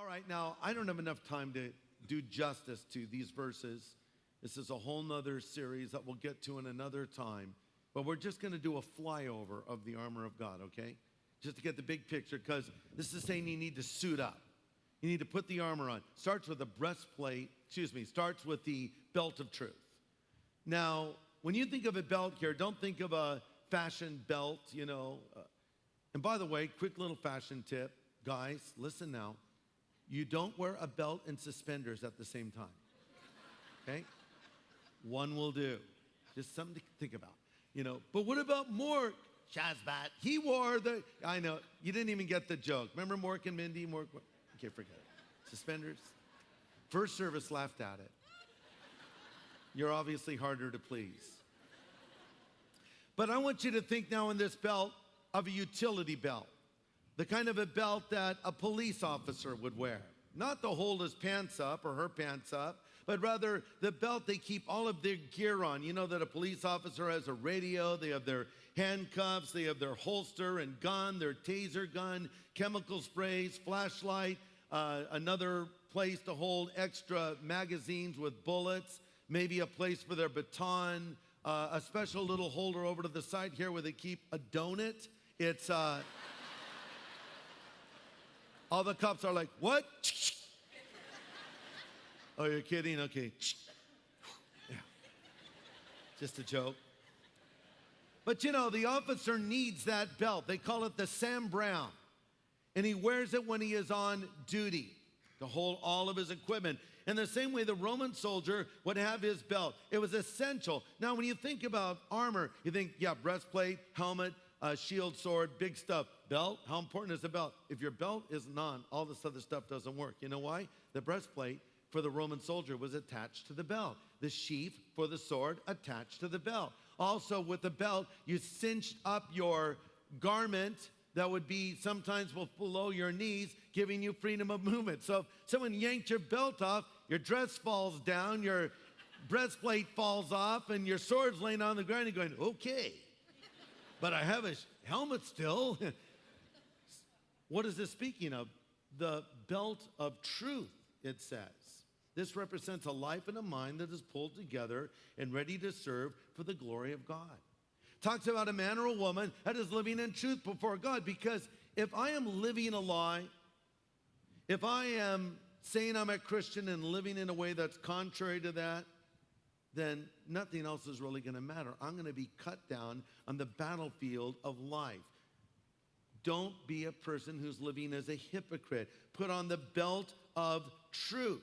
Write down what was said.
All right, now, I don't have enough time to do justice to these verses. This is a whole nother series that we'll get to in another time. But we're just going to do a flyover of the armor of God, okay? Just to get the big picture, because this is saying you need to suit up. You need to put the armor on. Starts with a breastplate, starts with the belt of truth. Now, when you think of a belt here, don't think of a fashion belt, And by the way, quick little fashion tip. Guys, listen now. You don't wear a belt and suspenders at the same time, okay? One will do. Just something to think about, But what about Mork? Shazbat. He wore I know, you didn't even get the joke. Remember Mork and Mindy? Okay, forget it. Suspenders. First service laughed at it. You're obviously harder to please. But I want you to think now in this belt of a utility belt. The kind of a belt that a police officer would wear. Not to hold his pants up or her pants up, but rather the belt they keep all of their gear on. You know that a police officer has a radio, they have their handcuffs, they have their holster and gun, their taser gun, chemical sprays, flashlight, another place to hold extra magazines with bullets, maybe a place for their baton, a special little holder over to the side here where they keep a donut. It's... all the cops are like, what? Oh, you're kidding? Okay. Yeah. Just a joke. But the officer needs that belt. They call it the Sam Brown. And he wears it when he is on duty to hold all of his equipment. In the same way, the Roman soldier would have his belt. It was essential. Now, when you think about armor, you think, breastplate, helmet, shield, sword, big stuff. Belt, how important is the belt? If your belt isn't on, all this other stuff doesn't work. You know why? The breastplate for the Roman soldier was attached to the belt. The sheath for the sword attached to the belt. Also, with the belt, you cinched up your garment that would be sometimes below your knees, giving you freedom of movement. So if someone yanked your belt off, your dress falls down, your breastplate falls off, and your sword's laying on the ground. You're going, okay. But I have a helmet still. What is this speaking of? The belt of truth, it says. This represents a life and a mind that is pulled together and ready to serve for the glory of God. Talks about a man or a woman that is living in truth before God, because if I am living a lie, if I am saying I'm a Christian and living in a way that's contrary to that, then nothing else is really going to matter. I'm going to be cut down on the battlefield of life. Don't be a person who's living as a hypocrite. Put on the belt of truth.